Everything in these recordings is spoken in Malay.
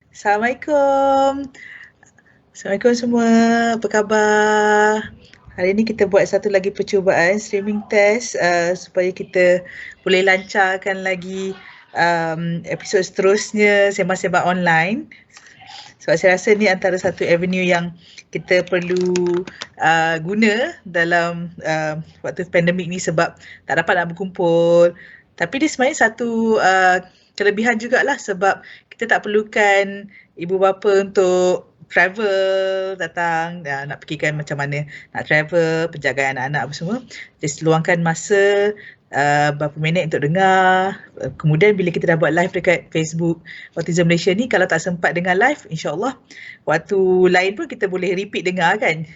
Assalamualaikum. Assalamualaikum semua. Apa khabar? Hari ini kita buat satu lagi percubaan streaming test supaya kita boleh lancarkan lagi episod seterusnya sembang-sembang online. Sebab saya rasa ni antara satu avenue yang kita perlu guna dalam waktu pandemik ni sebab tak dapat nak berkumpul. Tapi dia sebenarnya satu kelebihan jugalah sebab kita tak perlukan ibu bapa untuk travel datang, nak fikirkan macam mana nak travel, penjagaan anak-anak apa semua. Just luangkan masa berapa minit untuk dengar. Kemudian bila kita dah buat live dekat Facebook Autism Malaysia ni, kalau tak sempat dengar live, insyaAllah waktu lain pun kita boleh repeat dengar kan.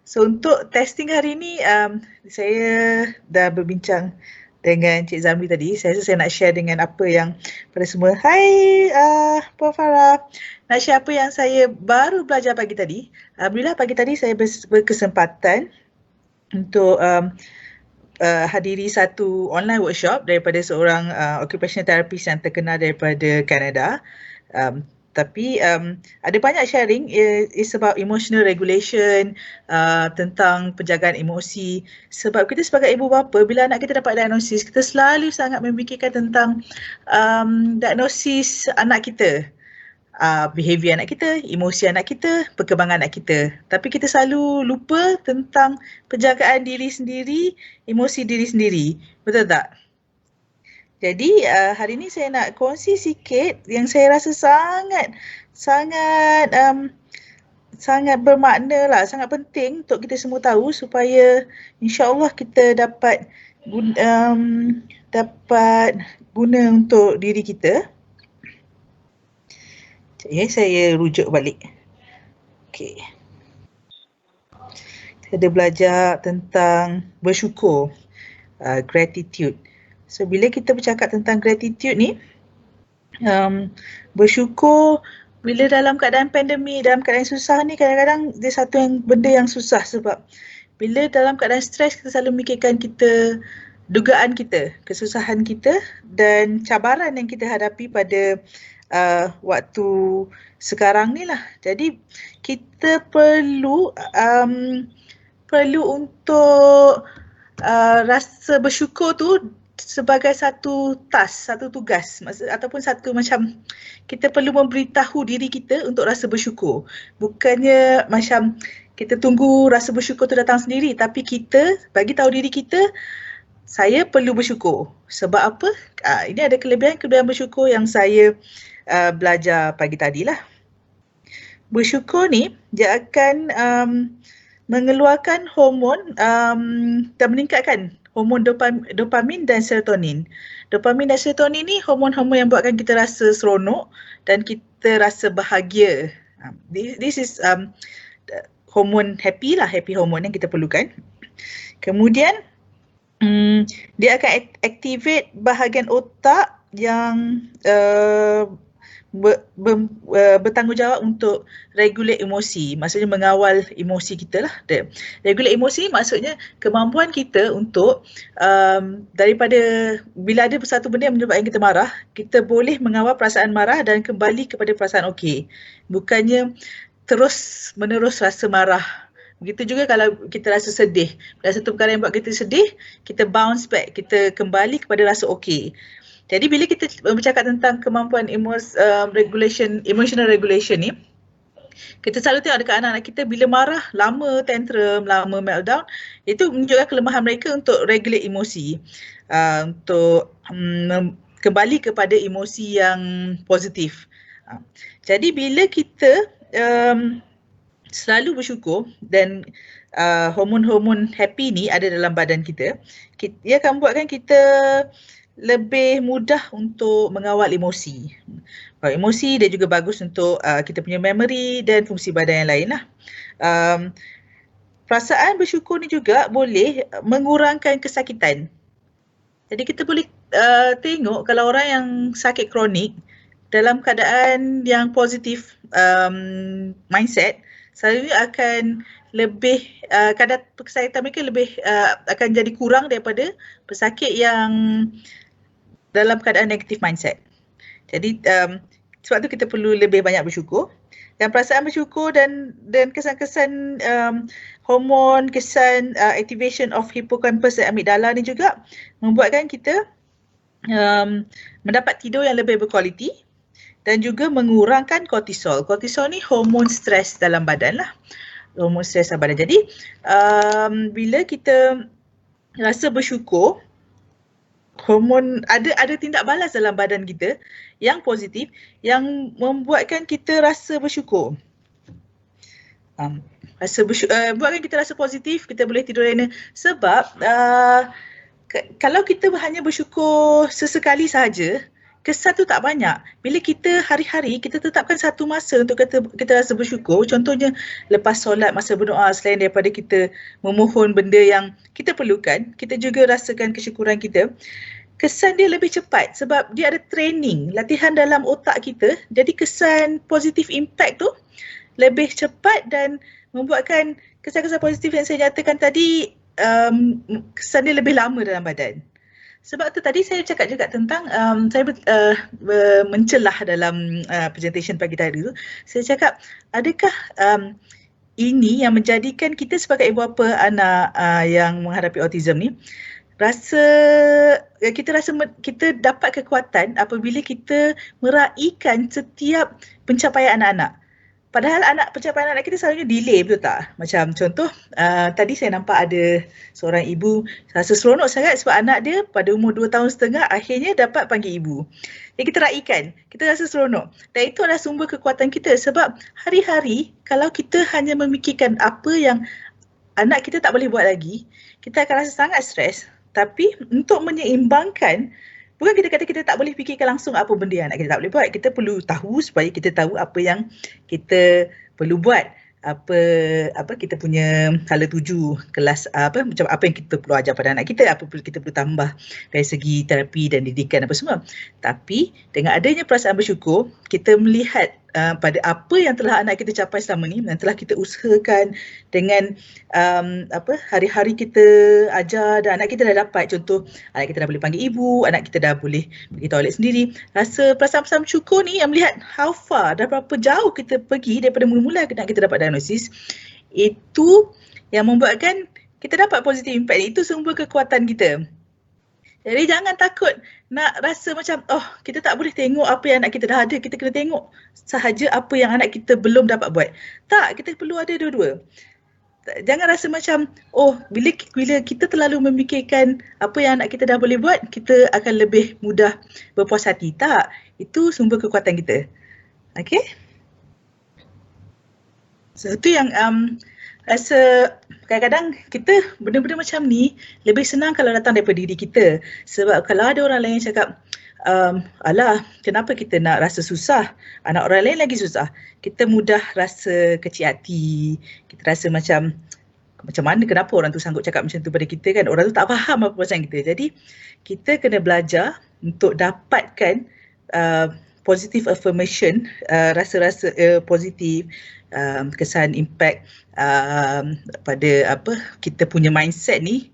So untuk testing hari ni, saya dah berbincang dengan Cik Zamri tadi. Saya rasa saya nak share dengan apa yang pada semua. Hai Puan Farah. Nak share apa yang saya baru belajar pagi tadi. Alhamdulillah pagi tadi saya berkesempatan untuk hadiri satu online workshop daripada seorang occupational therapist yang terkenal daripada Canada. Tapi ada banyak sharing is about emotional regulation, tentang penjagaan emosi. Sebab kita sebagai ibu bapa, bila anak kita dapat diagnosis, kita selalu sangat memikirkan tentang diagnosis anak kita. Behavior anak kita, emosi anak kita, perkembangan anak kita. Tapi kita selalu lupa tentang penjagaan diri sendiri, emosi diri sendiri. Betul tak? Jadi hari ni saya nak kongsi sikit yang saya rasa sangat bermakna lah, sangat penting untuk kita semua tahu supaya insya-Allah kita dapat guna untuk diri kita. Saya rujuk balik. Okey. Kita ada belajar tentang bersyukur, gratitude. So bila kita bercakap tentang gratitude ni, bersyukur bila dalam keadaan pandemik, dalam keadaan susah ni, kadang-kadang dia satu benda yang susah sebab bila dalam keadaan stres kita selalu memikirkan dugaan kita, kesusahan kita dan cabaran yang kita hadapi pada waktu sekarang ni lah. Jadi kita perlu untuk rasa bersyukur tu sebagai satu task, satu tugas ataupun satu macam kita perlu memberitahu diri kita untuk rasa bersyukur. Bukannya macam kita tunggu rasa bersyukur tu datang sendiri, tapi kita bagi tahu diri kita, saya perlu bersyukur. Sebab apa? Ini ada kelebihan bersyukur yang saya belajar pagi tadi lah. Bersyukur ni dia akan mengeluarkan hormon dan meningkatkan hormon dopamin dan serotonin. Dopamin dan serotonin ni hormon-hormon yang buatkan kita rasa seronok dan kita rasa bahagia. This is hormon happy hormon yang kita perlukan. Kemudian dia akan activate bahagian otak yang bertanggungjawab untuk regulate emosi, maksudnya mengawal emosi kita lah. Regulate emosi maksudnya kemampuan kita untuk daripada bila ada satu benda yang menyebabkan kita marah, kita boleh mengawal perasaan marah dan kembali kepada perasaan okey. Bukannya terus menerus rasa marah. Begitu juga kalau kita rasa sedih. Bila satu perkara yang buat kita sedih, kita bounce back, kita kembali kepada rasa okey. Jadi bila kita bercakap tentang kemampuan emotional regulation ni, kita selalu tengok dekat anak-anak kita bila marah, lama tantrum, lama meltdown, itu menunjukkan kelemahan mereka untuk regulate emosi, untuk kembali kepada emosi yang positif. Jadi bila kita selalu bersyukur dan hormon-hormon happy ni ada dalam badan kita, ia akan buatkan kita lebih mudah untuk mengawal emosi. Emosi dia juga bagus untuk kita punya memory dan fungsi badan yang lain lah. Perasaan bersyukur ni juga boleh mengurangkan kesakitan. Jadi kita boleh tengok kalau orang yang sakit kronik dalam keadaan yang positif mindset, selalunya akan lebih kadar kesakitan mereka lebih akan jadi kurang daripada pesakit yang dalam keadaan negative mindset. Jadi sebab tu kita perlu lebih banyak bersyukur. Dan perasaan bersyukur dan kesan-kesan hormon, kesan activation of hippocampus dan amygdala ni juga membuatkan kita mendapat tidur yang lebih berkualiti dan juga mengurangkan kortisol. Kortisol ni hormon stres dalam badan lah. Hormon stres dalam badan. Jadi bila kita rasa bersyukur, hormon ada tindak balas dalam badan kita yang positif yang membuatkan kita rasa bersyukur. Buatkan kita rasa positif, kita boleh tidur lena. Sebab kalau kita hanya bersyukur sesekali sahaja, kesan tu tak banyak. Bila kita hari-hari, kita tetapkan satu masa untuk kita rasa bersyukur. Contohnya lepas solat, masa berdoa, selain daripada kita memohon benda yang kita perlukan, kita juga rasakan kesyukuran kita. Kesan dia lebih cepat sebab dia ada training, latihan dalam otak kita. Jadi kesan positif impact tu lebih cepat dan membuatkan kesan-kesan positif yang saya nyatakan tadi kesan dia lebih lama dalam badan. Sebab tu tadi saya cakap juga tentang saya mencelah dalam presentation pagi tadi tu. Saya cakap adakah ini yang menjadikan kita sebagai ibu bapa anak yang menghadapi autism ni kita dapat kekuatan apabila kita meraihkan setiap pencapaian anak-anak. Padahal pencapaian anak kita selalunya delay, betul tak? Macam contoh, tadi saya nampak ada seorang ibu rasa seronok sangat sebab anak dia pada umur 2 tahun setengah akhirnya dapat panggil ibu. Jadi kita raihkan, kita rasa seronok. Dan itu adalah sumber kekuatan kita sebab hari-hari kalau kita hanya memikirkan apa yang anak kita tak boleh buat lagi, kita akan rasa sangat stres. Tapi untuk menyeimbangkan, bukan kita kata kita tak boleh fikirkan langsung apa benda yang anak kita tak boleh buat. Kita perlu tahu supaya kita tahu apa yang kita perlu buat. Apa kita punya hala tuju kelas macam apa yang kita perlu ajar pada anak kita, apa kita perlu tambah dari segi terapi dan didikan apa semua. Tapi dengan adanya perasaan bersyukur, kita melihat pada apa yang telah anak kita capai selama ni, yang telah kita usahakan dengan hari-hari kita ajar dan anak kita dah dapat. Contoh, anak kita dah boleh panggil ibu, anak kita dah boleh pergi toilet sendiri. Rasa perasaan bersyukur ni yang melihat how far, dah berapa jauh kita pergi daripada mula-mula anak kita dapat diagnosis, itu yang membuatkan kita dapat positive impact. Itu sumber kekuatan kita. Jadi jangan takut nak rasa macam kita tak boleh tengok apa yang anak kita dah ada, kita kena tengok sahaja apa yang anak kita belum dapat buat. Tak, kita perlu ada dua-dua. Jangan rasa macam bila kita terlalu memikirkan apa yang anak kita dah boleh buat, kita akan lebih mudah berpuas hati. Tak, itu sumber kekuatan kita. Okay? So itu yang rasa kadang-kadang kita benda-benda macam ni lebih senang kalau datang daripada diri kita. Sebab kalau ada orang lain yang cakap, alah kenapa kita nak rasa susah, anak orang lain lagi susah, kita mudah rasa kecil hati. Kita rasa macam mana, kenapa orang tu sanggup cakap macam tu pada kita kan, orang tu tak faham apa perasaan kita. Jadi kita kena belajar untuk dapatkan positive affirmation, rasa-rasa positif, kesan impact pada kita punya mindset ni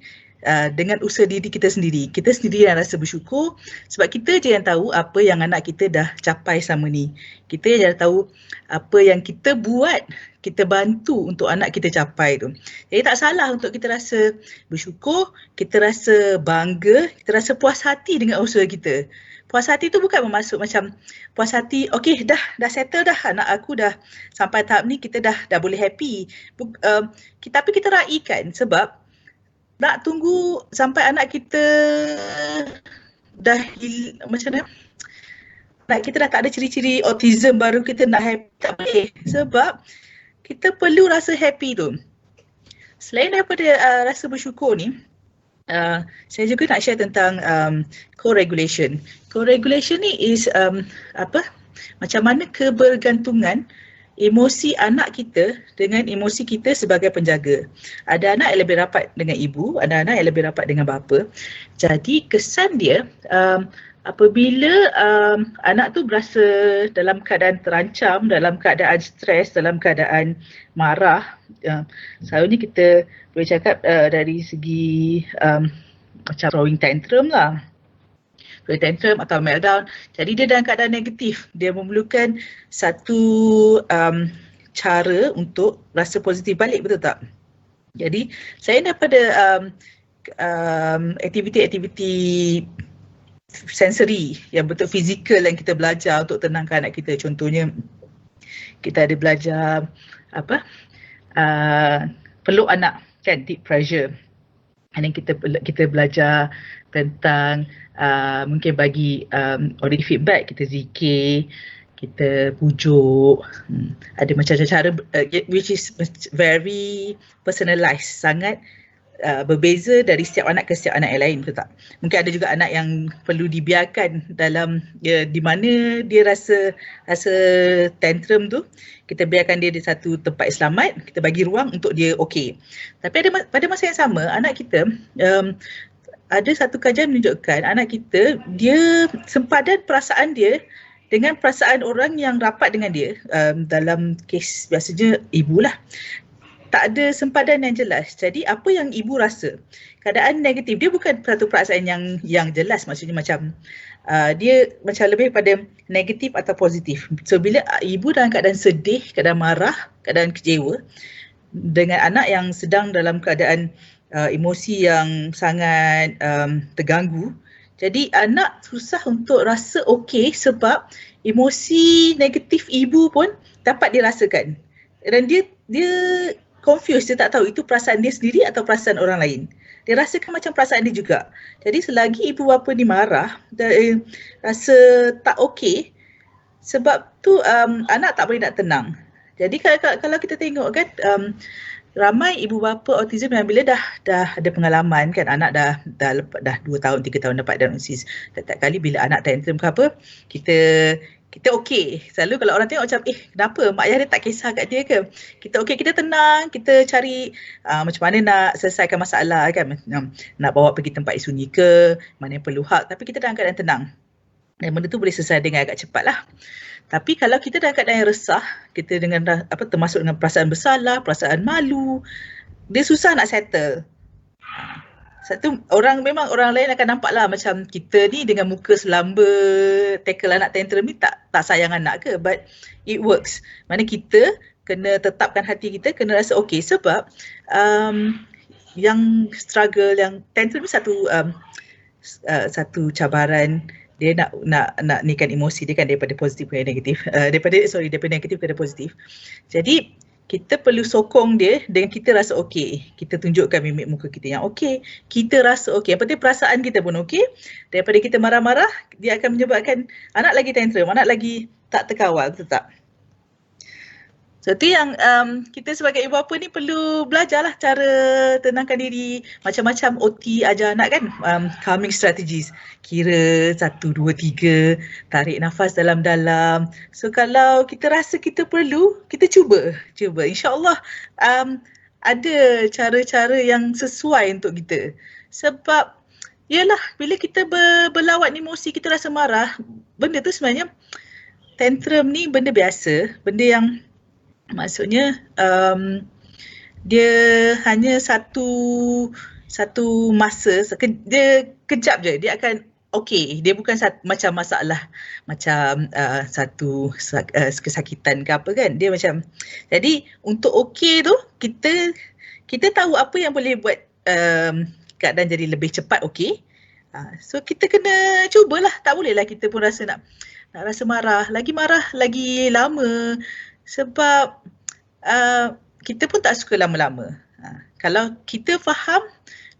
dengan usaha diri kita sendiri. Kita sendiri yang rasa bersyukur sebab kita je yang tahu apa yang anak kita dah capai selama ni. Kita je yang tahu apa yang kita buat, kita bantu untuk anak kita capai tu. Jadi tak salah untuk kita rasa bersyukur, kita rasa bangga, kita rasa puas hati dengan usaha kita. Puas hati tu bukan bermaksud macam puas hati, okey dah settle dah, anak aku dah sampai tahap ni, kita dah boleh happy. Tapi kita raihkan sebab nak tunggu sampai anak kita dah macam mana? Anak kita dah tak ada ciri-ciri autism baru kita nak happy, tak boleh. Sebab kita perlu rasa happy tu. Selain daripada rasa bersyukur ni, saya juga nak share tentang co-regulation. Co-regulation ni is macam mana kebergantungan emosi anak kita dengan emosi kita sebagai penjaga. Ada anak yang lebih rapat dengan ibu, ada anak yang lebih rapat dengan bapa. Jadi kesan dia apabila anak tu berasa dalam keadaan terancam, dalam keadaan stres, dalam keadaan marah, selalunya kita boleh cakap dari segi macam throwing tantrum lah. tantrum atau meltdown. Jadi dia dalam keadaan negatif. Dia memerlukan satu cara untuk rasa positif balik, betul tak? Jadi saya daripada aktiviti-aktiviti sensori yang betul fizikal yang kita belajar untuk tenangkan anak kita. Contohnya kita ada belajar peluk anak, kan, deep pressure. And then kita belajar tentang mungkin bagi already feedback, kita zikir, kita pujuk, ada macam-macam cara which is very personalized, sangat berbeza dari setiap anak ke setiap anak yang lain, betul tak? Mungkin ada juga anak yang perlu dibiarkan dalam di mana dia rasa tantrum tu, kita biarkan dia di satu tempat yang selamat, kita bagi ruang untuk dia okey. Tapi pada masa yang sama, anak kita ada satu kajian menunjukkan anak kita, dia sempadan perasaan dia dengan perasaan orang yang rapat dengan dia, dalam kes biasanya ibu lah, tak ada sempadan yang jelas. Jadi apa yang ibu rasa, keadaan negatif, dia bukan satu perasaan yang jelas, maksudnya macam dia macam lebih pada negatif atau positif. So bila ibu dalam keadaan sedih, keadaan marah, keadaan kecewa dengan anak yang sedang dalam keadaan emosi yang sangat terganggu, jadi anak susah untuk rasa okey sebab emosi negatif ibu pun dapat dirasakan. Dan dia confused, dia tak tahu itu perasaan dia sendiri atau perasaan orang lain. Dia rasakan macam perasaan dia juga. Jadi selagi ibu bapa ni marah, rasa tak okey, sebab tu anak tak boleh nak tenang. Jadi kalau kita tengok kan, ramai ibu bapa autism yang bila dah ada pengalaman kan, anak dah 2 tahun 3 tahun dapat diagnosis, setiap kali bila anak tantrum ke apa, kita okey. Selalu kalau orang tengok macam, kenapa mak ayah dia tak kisah kat dia ke? Kita okey, kita tenang, kita cari macam mana nak selesaikan masalah kan. Nak bawa pergi tempat yang sunyi ke, mana yang perlu hak, tapi kita dalam keadaan tenang. Dan benda tu boleh selesai dengan agak cepat lah. Tapi kalau kita dalam keadaan yang resah, kita dengan termasuk dengan perasaan bersalah, perasaan malu, dia susah nak settle. Satu, memang orang lain akan nampak lah macam kita ni dengan muka selamba tackle anak tantrum ni tak sayang anak ke, but it works. Mana kita kena tetapkan hati kita, kena rasa okey, sebab yang struggle, yang tantrum ni satu cabaran. Dia nak nikan emosi dia kan, daripada positif ke negatif, daripada negatif ke positif. Jadi kita perlu sokong dia dengan kita rasa okey. Kita tunjukkan mimik muka kita yang okey. Kita rasa okey. Yang penting perasaan kita pun okey. Daripada kita marah-marah, dia akan menyebabkan anak lagi tantrum, anak lagi tak terkawal, betul tak? So tu yang kita sebagai ibu bapa ni perlu belajarlah cara tenangkan diri. Macam-macam OT ajar anak kan, calming strategies. Kira 1, 2, 3, tarik nafas dalam-dalam. So kalau kita rasa kita perlu, kita cuba. InsyaAllah ada cara-cara yang sesuai untuk kita. Sebab yalah, bila kita berlawat emosi, kita rasa marah, benda tu sebenarnya tantrum ni benda biasa, benda yang maksudnya dia hanya satu masa, dia kejap je, dia akan okey. Dia bukan macam masalah, macam satu kesakitan ke apa kan. Dia macam, jadi untuk okey tu, kita tahu apa yang boleh buat keadaan jadi lebih cepat okey. So kita kena cubalah, tak bolehlah kita pun rasa nak rasa marah lagi lama. Sebab kita pun tak suka lama-lama. Kalau kita faham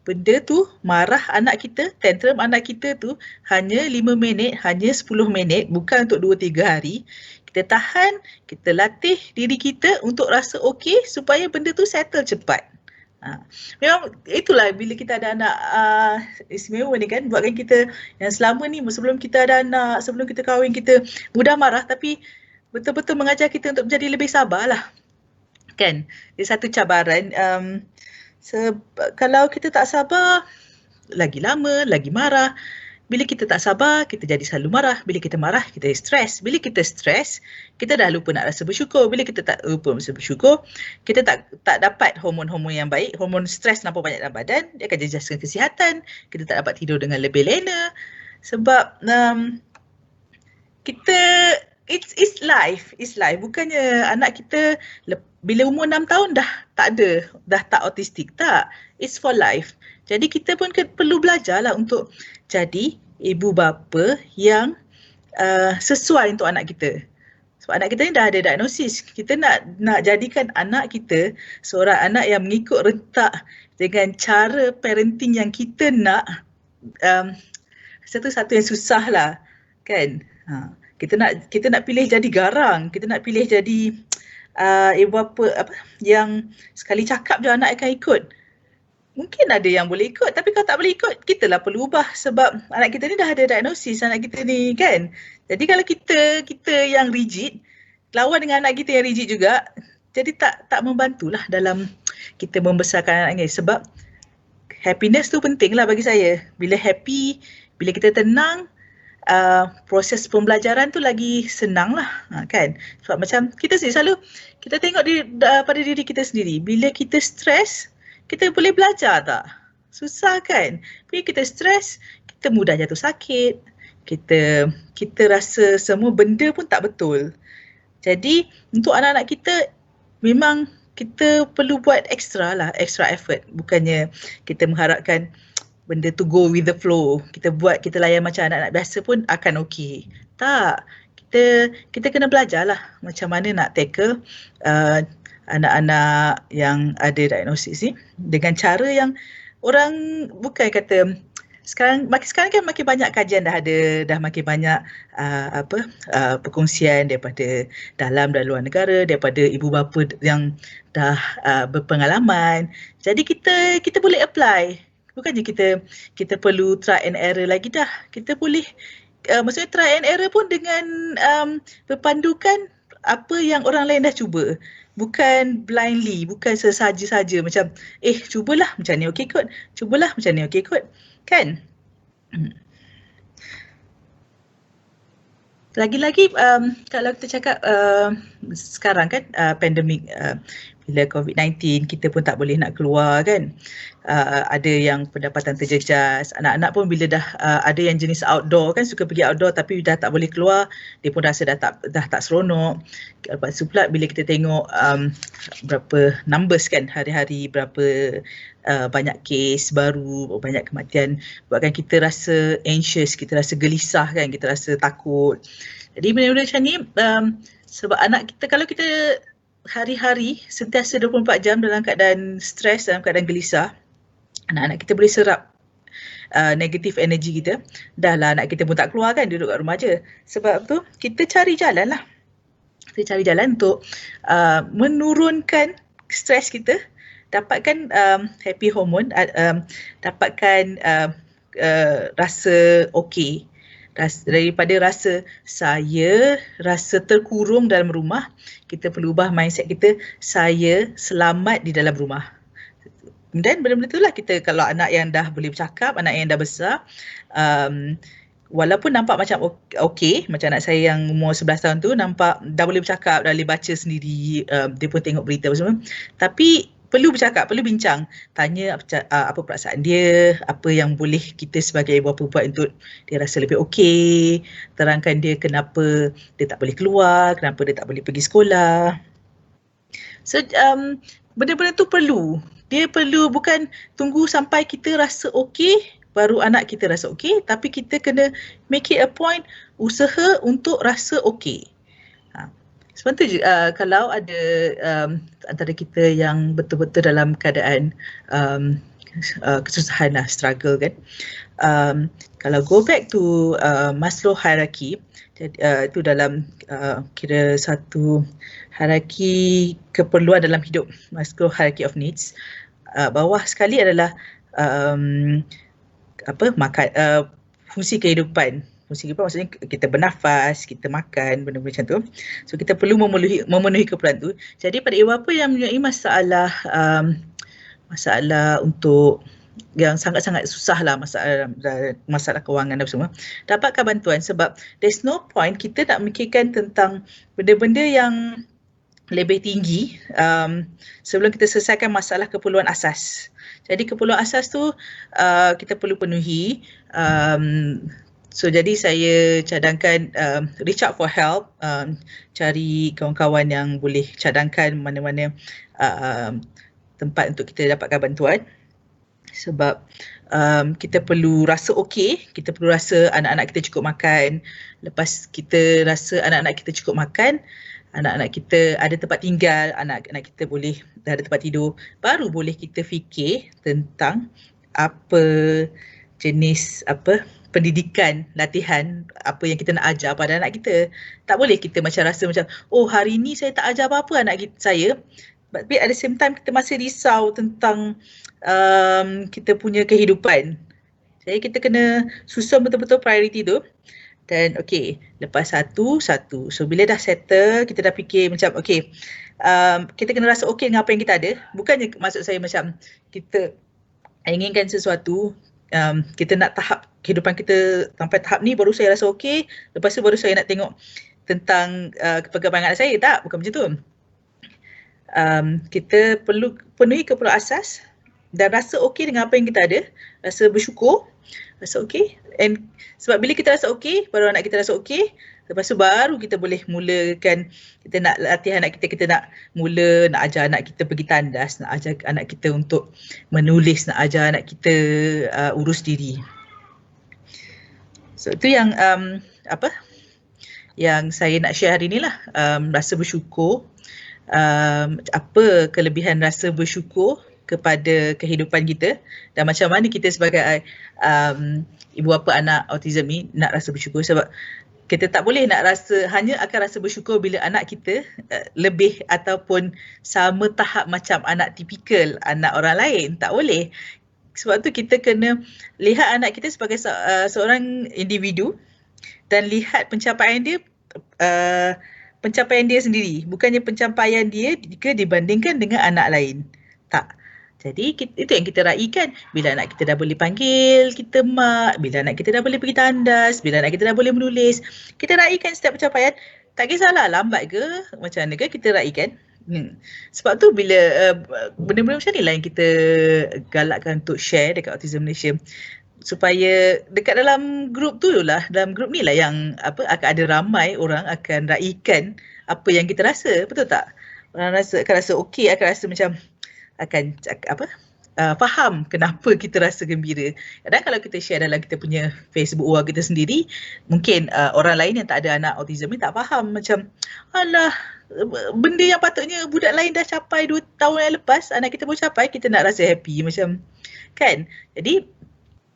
benda tu, marah anak kita, tantrum anak kita tu hanya 5 minit, hanya 10 minit, bukan untuk 2-3 hari. Kita tahan, kita latih diri kita untuk rasa okey supaya benda tu settle cepat. Memang itulah bila kita ada anak istimewa ni kan, buatkan kita yang selama ni sebelum kita ada anak, sebelum kita kahwin, kita mudah marah, tapi betul-betul mengajar kita untuk menjadi lebih sabarlah. Kan? Dia satu cabaran. Kalau kita tak sabar, lagi lama, lagi marah. Bila kita tak sabar, kita jadi selalu marah. Bila kita marah, kita stres. Bila kita stres, kita dah lupa nak rasa bersyukur. Bila kita tak lupa rasa bersyukur, kita tak dapat hormon-hormon yang baik. Hormon stres nampak banyak dalam badan, dia akan jejaskan kesihatan. Kita tak dapat tidur dengan lebih lena. Sebab kita it's life. Bukannya anak kita bila umur 6 tahun dah tak autistik. Tak. It's for life. Jadi kita pun perlu belajarlah untuk jadi ibu bapa yang sesuai untuk anak kita. Sebab anak kita ni dah ada diagnosis. Kita nak jadikan anak kita seorang anak yang mengikut rentak dengan cara parenting yang kita nak. Satu yang susah lah, kan? Kita nak pilih jadi garang. Kita nak pilih jadi ibu bapa yang sekali cakap je anak akan ikut. Mungkin ada yang boleh ikut, tapi kalau tak boleh ikut, kita lah perlu ubah sebab anak kita ni dah ada diagnosis, anak kita ni, kan. Jadi kalau kita yang rigid, lawan dengan anak kita yang rigid juga, jadi tak membantulah dalam kita membesarkan anak ni. Sebab happiness tu penting lah bagi saya. Bila happy, bila kita tenang, proses pembelajaran tu lagi senang lah, kan. Sebab macam kita selalu, kita tengok pada diri kita sendiri, bila kita stres, kita boleh belajar tak? Susah, kan? Bila kita stres, kita mudah jatuh sakit. Kita rasa semua benda pun tak betul. Jadi untuk anak-anak kita memang kita perlu buat extra effort. Bukannya kita mengharapkan benda tu go with the flow. Kita layan macam anak-anak biasa pun akan okey. Tak. Kita kena belajarlah macam mana nak tackle anak-anak yang ada diagnosis ni dengan cara yang orang bukan kata sekarang kan makin banyak kajian dah makin banyak perkongsian daripada dalam dan luar negara, daripada ibu bapa yang dah berpengalaman. Jadi kita boleh apply. Bukannya kita perlu try and error lagi dah. Kita boleh maksudnya try and error pun dengan berpandukan apa yang orang lain dah cuba. Bukan blindly, bukan sesaja-saja macam cubalah macam ni okey kot. Cubalah macam ni okey kot. Kan? Lagi-lagi kalau kita cakap sekarang kan pandemik, bila COVID-19 kita pun tak boleh nak keluar, kan. Ada yang pendapatan terjejas, anak-anak pun bila dah ada yang jenis outdoor kan, suka pergi outdoor tapi dah tak boleh keluar, dia pun rasa dah tak seronok. Lepas tu pula bila kita tengok berapa numbers kan hari-hari, berapa banyak kes baru, banyak kematian, buatkan kita rasa anxious, kita rasa gelisah, kan, kita rasa takut. Jadi benda-benda macam ni sebab anak kita, kalau kita hari-hari sentiasa 24 jam dalam keadaan stres, dalam keadaan gelisah, anak-anak kita boleh serap negatif energi kita. Dah lah anak kita pun tak keluar, kan, duduk kat rumah je. Sebab tu kita cari jalan lah. Kita cari jalan untuk menurunkan stres kita, dapatkan happy hormone, dapatkan rasa okey. Daripada rasa terkurung dalam rumah, kita perlu ubah mindset kita, saya selamat di dalam rumah. Dan benda-benda itulah kita, kalau anak yang dah boleh bercakap, anak yang dah besar, walaupun nampak macam okey, macam anak saya yang umur 11 tahun tu, nampak dah boleh bercakap, dah boleh baca sendiri, dia pun tengok berita semua, tapi perlu bercakap, perlu bincang, tanya apa perasaan dia, apa yang boleh kita sebagai ibu bapa buat untuk dia rasa lebih okey, terangkan dia kenapa dia tak boleh keluar, kenapa dia tak boleh pergi sekolah. So benda-benda tu perlu. Dia perlu, bukan tunggu sampai kita rasa okey baru anak kita rasa okey, tapi kita kena make it a point, usaha untuk rasa okey. Sebab tu kalau ada antara kita yang betul-betul dalam keadaan kesusahan lah, struggle, kan. Kalau go back to Maslow hierarchy, itu dalam kira satu hierarki keperluan dalam hidup, Maslow hierarchy of needs. Bawah sekali adalah fungsi kehidupan. Fungsi kehidupan maksudnya kita bernafas, kita makan, benda-benda macam tu. So kita perlu memenuhi keperluan tu. Jadi pada ibu bapa yang mempunyai masalah untuk yang sangat-sangat susah lah, masalah kewangan dan semua, dapatkan bantuan. Sebab there's no point kita nak mikirkan tentang benda-benda yang lebih tinggi sebelum kita selesaikan masalah keperluan asas. Jadi keperluan asas tu kita perlu penuhi, So jadi saya cadangkan reach out for help, cari kawan-kawan yang boleh cadangkan mana-mana tempat untuk kita dapatkan bantuan. Sebab kita perlu rasa okey, kita perlu rasa anak-anak kita cukup makan. Lepas kita rasa anak-anak kita cukup makan, anak-anak kita ada tempat tinggal, anak-anak kita boleh ada tempat tidur, baru boleh kita fikir tentang apa jenis pendidikan, latihan apa yang kita nak ajar pada anak kita. Tak boleh kita macam rasa macam, oh hari ni saya tak ajar apa-apa anak saya, tapi at the same time kita masih risau tentang kita punya kehidupan. Jadi kita kena susun betul-betul priority tu. Dan okay, lepas satu. So bila dah settle, kita dah fikir macam okay, kita kena rasa okay dengan apa yang kita ada. Bukannya maksud saya macam kita inginkan sesuatu, kita nak tahap kehidupan kita sampai tahap ni baru saya rasa okey, lepas tu baru saya nak tengok tentang kepegabungan anak saya. Tak, bukan macam tu. Kita perlu penuhi keperluan asas dan rasa okey dengan apa yang kita ada, rasa bersyukur, rasa okey. And sebab bila kita rasa okey, baru anak kita rasa okey, lepas tu baru kita boleh mulakan, kita nak latihan anak kita nak ajar anak kita pergi tandas, nak ajar anak kita untuk menulis, nak ajar anak kita urus diri. So itu yang yang saya nak share hari ni lah, rasa bersyukur. Apa kelebihan rasa bersyukur kepada kehidupan kita dan macam mana kita sebagai ibu bapa anak autism ni nak rasa bersyukur. Sebab kita tak boleh nak hanya akan rasa bersyukur bila anak kita lebih ataupun sama tahap macam anak tipikal anak orang lain. Tak boleh. Sebab tu kita kena lihat anak kita sebagai seorang individu dan lihat pencapaian dia sendiri, bukannya pencapaian dia jika dibandingkan dengan anak lain. Tak. Jadi itu yang kita raikan. Bila anak kita dah boleh panggil kita mak, bila anak kita dah boleh pergi tandas, bila anak kita dah boleh menulis, kita raikan setiap pencapaian. Tak kisahlah lambat ke macam mana ke, kita raikan. Sebab tu bila benda-benda macam ni lah yang kita galakkan untuk share dekat Autism Malaysia, supaya dekat dalam grup tu lah, dalam grup ni lah yang akan ada ramai orang akan raikan apa yang kita rasa. Betul tak? Orang akan rasa okey, akan rasa macam akan faham kenapa kita rasa gembira. Kadang kalau kita share dalam kita punya Facebook wall kita sendiri, mungkin orang lain yang tak ada anak autism ni tak faham, macam alah, benda yang patutnya budak lain dah capai 2 tahun yang lepas, anak kita baru capai, kita nak rasa happy macam kan. Jadi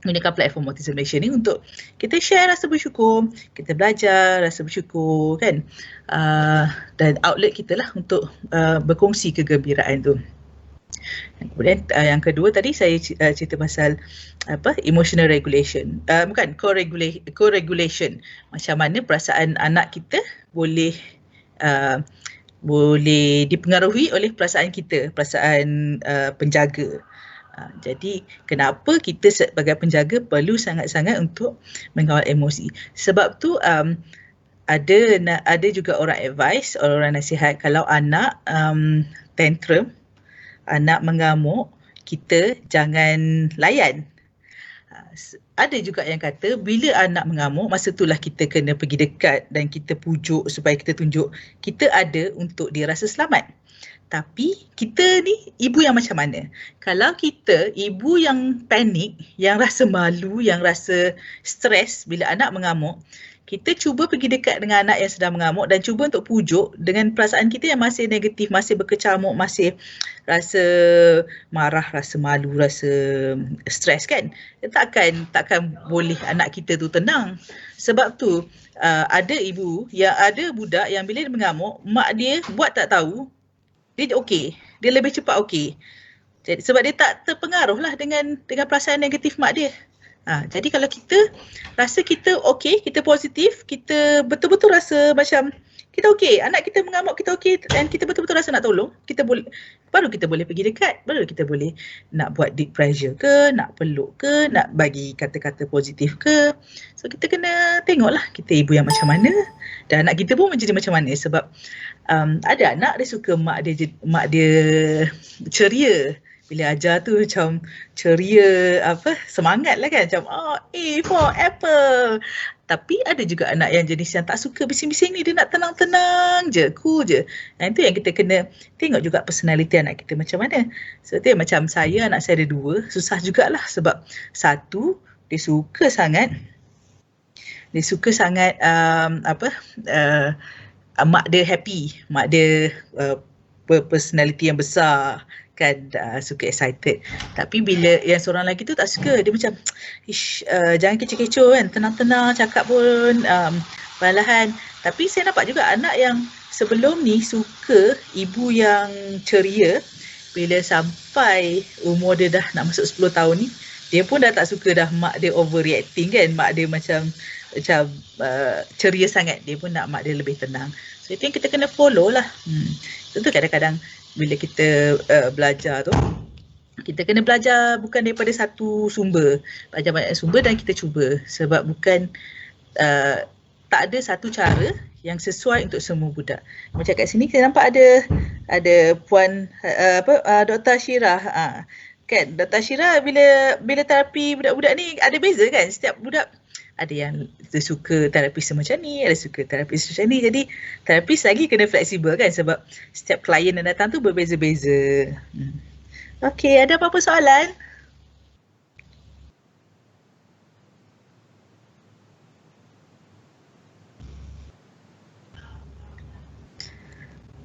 gunakan platform Autism Malaysia ni untuk kita share rasa bersyukur, kita belajar rasa bersyukur kan, dan outlet kita lah untuk berkongsi kegembiraan tu. Kemudian yang kedua tadi saya cerita pasal emotional regulation, bukan co-regulation, macam mana perasaan anak kita boleh dipengaruhi oleh perasaan kita, perasaan penjaga. Jadi kenapa kita sebagai penjaga perlu sangat-sangat untuk mengawal emosi. Sebab tu ada juga orang advice, orang nasihat, kalau anak tantrum, anak mengamuk, kita jangan layan. Ada juga yang kata bila anak mengamuk, masa itulah kita kena pergi dekat dan kita pujuk supaya kita tunjuk kita ada untuk dia rasa selamat. Tapi kita ni ibu yang macam mana? Kalau kita ibu yang panik, yang rasa malu, yang rasa stres bila anak mengamuk, kita cuba pergi dekat dengan anak yang sedang mengamuk dan cuba untuk pujuk dengan perasaan kita yang masih negatif, masih berkecamuk, masih rasa marah, rasa malu, rasa stres kan. Takkan boleh anak kita tu tenang. Sebab tu ada ibu yang ada budak yang bila dia mengamuk, mak dia buat tak tahu, dia okey, dia lebih cepat okey. Sebab dia tak terpengaruh lah dengan perasaan negatif mak dia. Jadi kalau kita rasa kita okey, kita positif, kita betul-betul rasa macam kita okey, anak kita mengamuk kita okey dan kita betul-betul rasa nak tolong, baru kita boleh pergi dekat, baru kita boleh nak buat deep pressure ke, nak peluk ke, nak bagi kata-kata positif ke. So kita kena tengoklah kita ibu yang macam mana dan anak kita pun menjadi macam mana. Sebab ada anak dia suka mak dia ceria, bila ajar tu macam ceria, semangat lah kan, macam A for apple. Tapi ada juga anak yang jenis yang tak suka bising-bising ni, dia nak tenang-tenang je, cool je. Itu yang kita kena tengok juga personality anak kita macam mana. So tu macam saya, anak saya ada 2, susah jugalah sebab satu, dia suka sangat mak dia happy, mak dia personality yang besar kan, suka excited. Tapi bila yang seorang lagi tu tak suka, dia macam jangan kecoh-kecoh kan, tenang-tenang cakap pun perlahan. Tapi saya nampak juga anak yang sebelum ni suka ibu yang ceria, bila sampai umur dia dah nak masuk 10 tahun ni, dia pun dah tak suka dah mak dia overreacting kan, mak dia macam ceria sangat, dia pun nak mak dia lebih tenang. So itu yang kita kena follow lah. Tentu kadang-kadang bila kita belajar tu, kita kena belajar bukan daripada satu sumber, belajar banyak sumber dan kita cuba, sebab bukan tak ada satu cara yang sesuai untuk semua budak. Macam kat sini kita nampak ada puan Dr. Syirah, kan Dr. Syirah bila terapi budak-budak ni ada beza kan, setiap budak ada yang suka terapis macam ni, ada suka terapis macam ni. Jadi terapis lagi kena fleksibel kan, sebab setiap klien yang datang tu berbeza-beza. Okey, ada apa-apa soalan?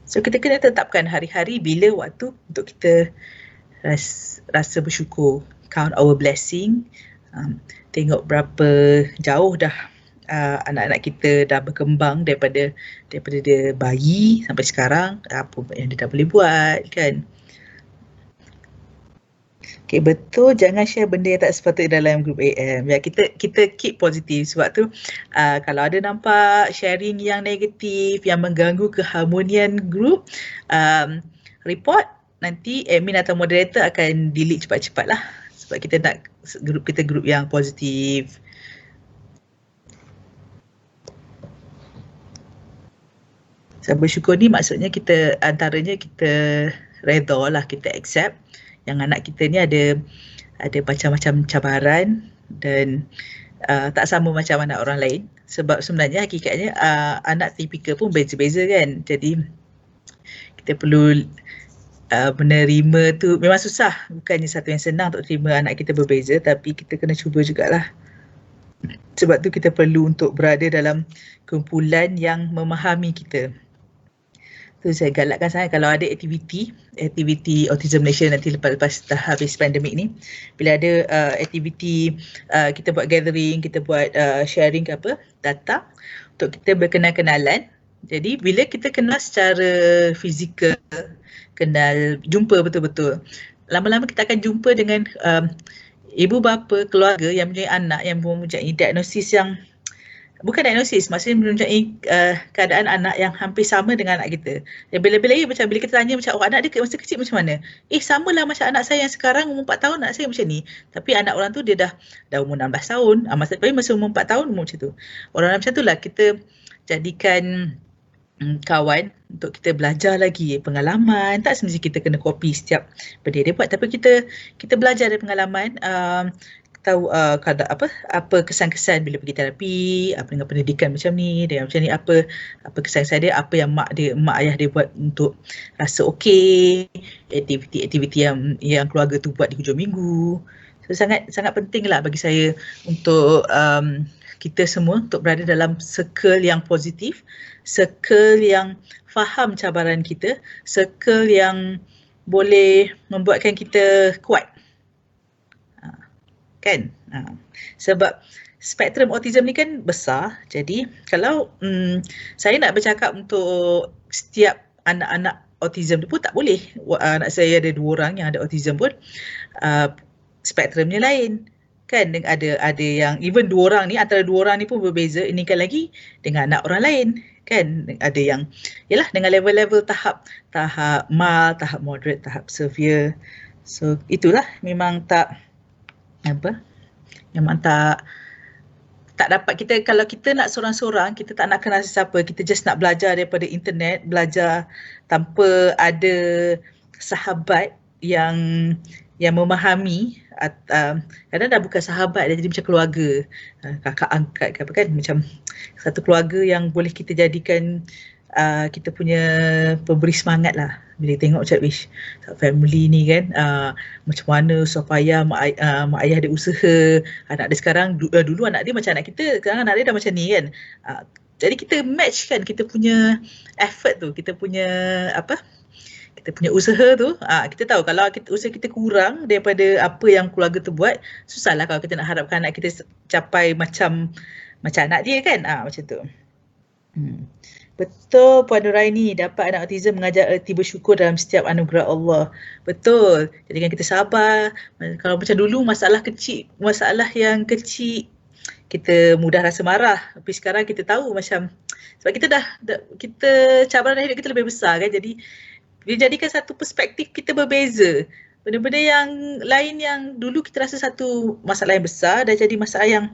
So kita kena tetapkan hari-hari bila waktu untuk kita rasa bersyukur, count our blessing. Tengok berapa jauh dah anak-anak kita dah berkembang daripada dia bayi sampai sekarang, apa yang dia dah boleh buat kan. Okay, betul, jangan share benda yang tak sepatutnya dalam grup AM. Ya, kita keep positif, sebab tu kalau ada nampak sharing yang negatif, yang mengganggu keharmonian grup, report, nanti admin atau moderator akan delete cepat-cepat lah. Sebab kita nak grup kita grup yang positif. So, bersyukur ni maksudnya kita, antaranya kita redha lah, kita accept yang anak kita ni ada macam-macam cabaran dan tak sama macam anak orang lain. Sebab sebenarnya hakikatnya anak tipikal pun beza-beza kan. Jadi kita perlu menerima tu memang susah, bukannya satu yang senang untuk terima anak kita berbeza, tapi kita kena cuba jugalah. Sebab tu kita perlu untuk berada dalam kumpulan yang memahami kita. Tu saya galakkan sangat kalau ada aktiviti Autism Malaysia nanti lepas dah habis pandemik ni, bila ada aktiviti kita buat gathering, kita buat sharing data untuk kita berkenal-kenalan. Jadi bila kita kenal secara fizikal, kenal, jumpa betul-betul, lama-lama kita akan jumpa dengan ibu bapa, keluarga yang mempunyai anak yang mempunyai diagnosis yang bukan diagnosis, maksudnya mempunyai keadaan anak yang hampir sama dengan anak kita. Dan bila-bila macam bila kita tanya macam anak dia masa kecil macam mana? Samalah macam anak saya yang sekarang umur 4 tahun, anak saya macam ni. Tapi anak orang tu dia dah umur 16 tahun, masa umur 4 tahun umur macam tu. Orang macam tu lah kita jadikan kawan untuk kita belajar lagi pengalaman. Tak semestinya kita kena copy setiap benda dia buat, tapi kita belajar dari pengalaman, tahu apa kesan-kesan bila pergi terapi, apa dengan pendidikan macam ni, dengan macam ni, apa kesan-kesan dia, apa yang mak ayah dia buat untuk rasa okey, aktiviti yang keluarga tu buat di hujung minggu. So sangat pentinglah bagi saya untuk kita semua untuk berada dalam circle yang positif, circle yang faham cabaran kita, circle yang boleh membuatkan kita kuat. Kan? Sebab spektrum autism ni kan besar. Jadi kalau saya nak bercakap untuk setiap anak-anak autism tu pun tak boleh. Anak saya ada 2 orang yang ada autism pun spektrumnya lain. Kan ada yang even 2 orang ni, antara 2 orang ni pun berbeza, ini kan lagi dengan anak orang lain. Kan ada yang yalah dengan level-level tahap mild, tahap moderate, tahap severe. So itulah memang memang tak dapat kita, kalau kita nak sorang-sorang, kita tak nak kenal sesiapa, kita just nak belajar daripada internet, belajar tanpa ada sahabat, yang memahami, kadang dah bukan sahabat, dia jadi macam keluarga, kakak angkat ke apa kan, macam satu keluarga yang boleh kita jadikan kita punya pemberi semangat lah bila tengok macam family ni kan, macam mana susah payah mak ayah dia usaha, anak dia sekarang dulu anak dia macam anak kita, sekarang anak dia dah macam ni kan. Jadi kita match kan kita punya effort tu, kita punya usaha tu, kita tahu kalau usaha kita kurang daripada apa yang keluarga tu buat, susahlah kalau kita nak harapkan anak kita capai macam anak dia kan, macam tu. Betul Puan Nuraini, dapat anak autism mengajar erti bersyukur dalam setiap anugerah Allah. Betul, jadikan kita sabar. Kalau macam dulu masalah yang kecil kita mudah rasa marah, tapi sekarang kita tahu macam sebab kita kita cabaran hidup kita lebih besar kan, jadi dia jadikan satu perspektif kita berbeza. Benda-benda yang lain yang dulu kita rasa satu masalah yang besar dah jadi masalah yang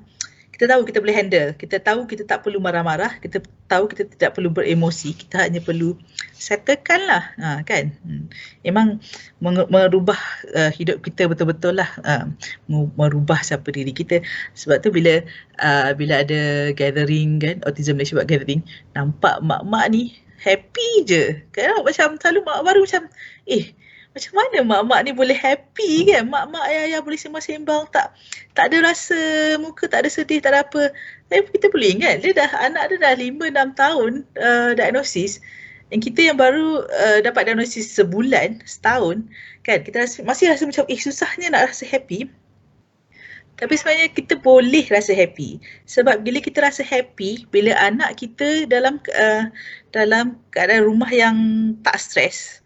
kita tahu kita boleh handle. Kita tahu kita tak perlu marah-marah, kita tahu kita tidak perlu beremosi, kita hanya perlu settlekan lah, kan. Memang merubah hidup kita betul-betul lah, merubah siapa diri kita. Sebab tu bila ada gathering kan, Autism Malaysia buat gathering, nampak mak-mak ni happy je. Kan macam selalu mak baru macam macam mana mak-mak ni boleh happy kan? Mak-mak ayah-ayah boleh sembang-sembang, tak ada rasa muka, tak ada sedih, tak ada apa. Tapi kita boleh ingat anak dia dah 5-6 tahun diagnosis. Dan kita yang baru dapat diagnosis sebulan, setahun kan, kita masih rasa macam susahnya nak rasa happy. Tapi sebenarnya kita boleh rasa happy. Sebab bila kita rasa happy, bila anak kita dalam keadaan rumah yang tak stres,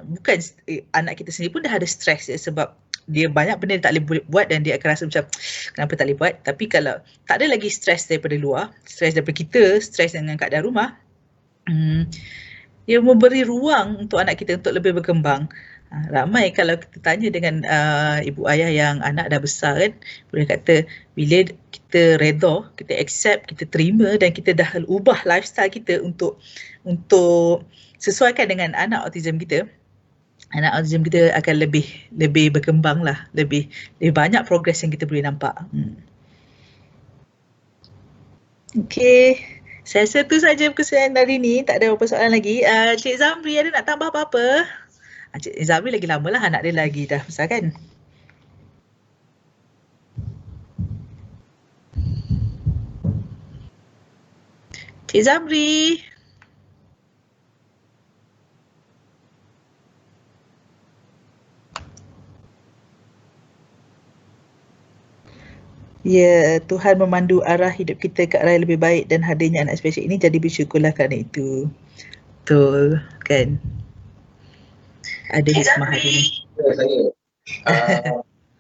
bukan anak kita sendiri pun dah ada stres ya, sebab dia banyak benda dia tak boleh buat dan dia akan rasa macam kenapa tak boleh buat. Tapi kalau tak ada lagi stres daripada luar, stres daripada kita, stres dengan keadaan rumah, dia memberi ruang untuk anak kita untuk lebih berkembang. Ramai kalau kita tanya dengan ibu ayah yang anak dah besar kan, boleh kata bila kita redha, kita accept, kita terima dan kita dah ubah lifestyle kita untuk sesuaikan dengan anak autism kita, anak autism kita akan lebih berkembang lah, lebih banyak progres yang kita boleh nampak. Okey, saya rasa tu saja perkongsian hari ni, tak ada apa soalan lagi. Cik Zamri ada nak tambah apa-apa? Cik Zamri lagi lama lah, anak dia lagi dah besar kan. Cik Zamri. Ya, Tuhan memandu arah hidup kita ke arah yang lebih baik dan hadirnya anak spesial ini, jadi bersyukurlah kerana itu. Betul, kan? Ada hikmah hari ni.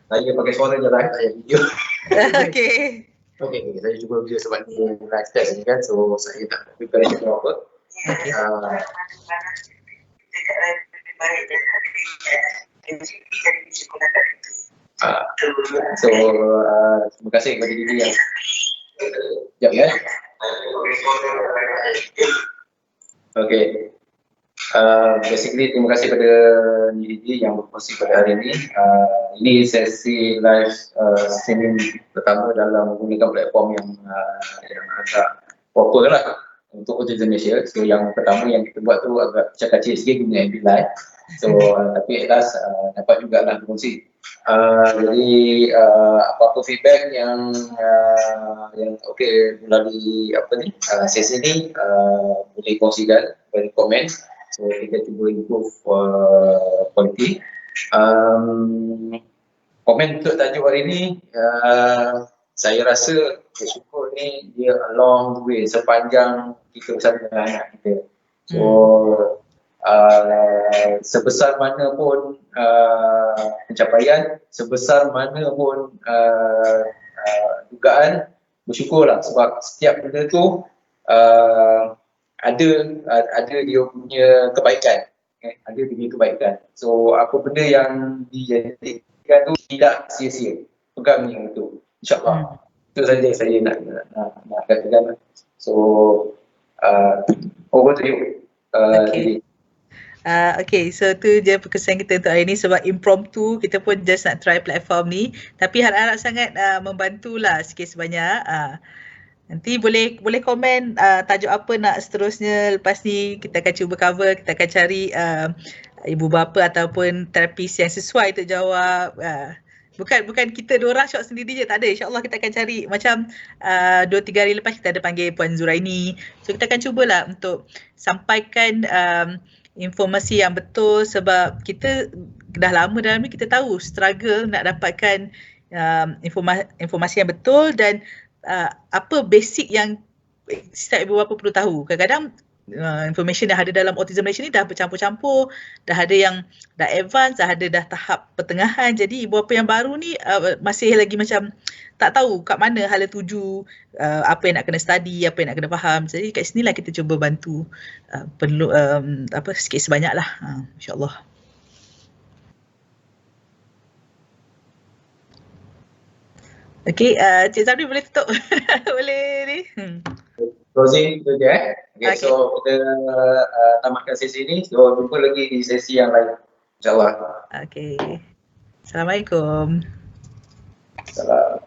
Saya pakai suara je lah, saya video. Okey. Okey, saya cuba video sebab ni live test ni kan, so saya tak prepare apa-apa. Okey. So, terima kasih kepada diri yang sekejap ya. Okay. Basically, terima kasih kepada diri yang berkongsi pada hari ini. Ini sesi live streaming pertama dalam menggunakan platform yang agak proper lah untuk Autism Malaysia. So, yang pertama yang kita buat tu agak kacak-kacik sikit guna MB Live. So, tapi at last dapat jugalah berkongsi. Jadi apa-apa feedback yang okey melalui sesi ni boleh kongsikan, boleh komen, so kita cuba improve quality. Komen untuk tajuk hari ni, saya rasa bersyukur ni dia along the way sepanjang kita bersama dengan anak kita. So sebesar mana pun pencapaian, sebesar mana pun dugaan, bersyukurlah sebab setiap benda tu ada dia punya kebaikan, ada dia punya kebaikan. So apa benda yang dijadikan tu tidak sia-sia, pegang yang itu, insyaAllah. Itu saja saya nak katakan. So over to you. Okay. Okay, so tu je perkesan kita untuk hari ni sebab impromptu, kita pun just nak try platform ni. Tapi harap-harap sangat membantulah sikit sebanyak. Nanti boleh komen tajuk apa nak seterusnya lepas ni, kita akan cuba cover, kita akan cari ibu bapa ataupun terapis yang sesuai untuk jawab. Bukan kita dua orang shot sendiri je, tak ada. InsyaAllah kita akan cari macam 2-3 hari lepas kita ada panggil Puan Zuraini. So kita akan cubalah untuk sampaikan informasi yang betul sebab kita dah lama dalam ni, kita tahu struggle nak dapatkan informasi yang betul dan apa basic yang setiap ibu bapa perlu tahu. Kadang-kadang information yang ada dalam Autism Malaysia ni dah bercampur-campur, dah ada yang dah advance, dah ada dah tahap pertengahan. Jadi ibu bapa yang baru ni masih lagi macam tak tahu kat mana hala tuju, apa yang nak kena study, apa yang nak kena faham. Jadi kat sinilah kita cuba bantu perlu sikit sebanyak lah, insyaAllah. Okay, Cik Zabri boleh tutup? Boleh ni? Closing tu je Okay. So kita tamatkan sesi ni. So jumpa lagi di sesi yang lain, InsyaAllah. Okay. Assalamualaikum. Salam.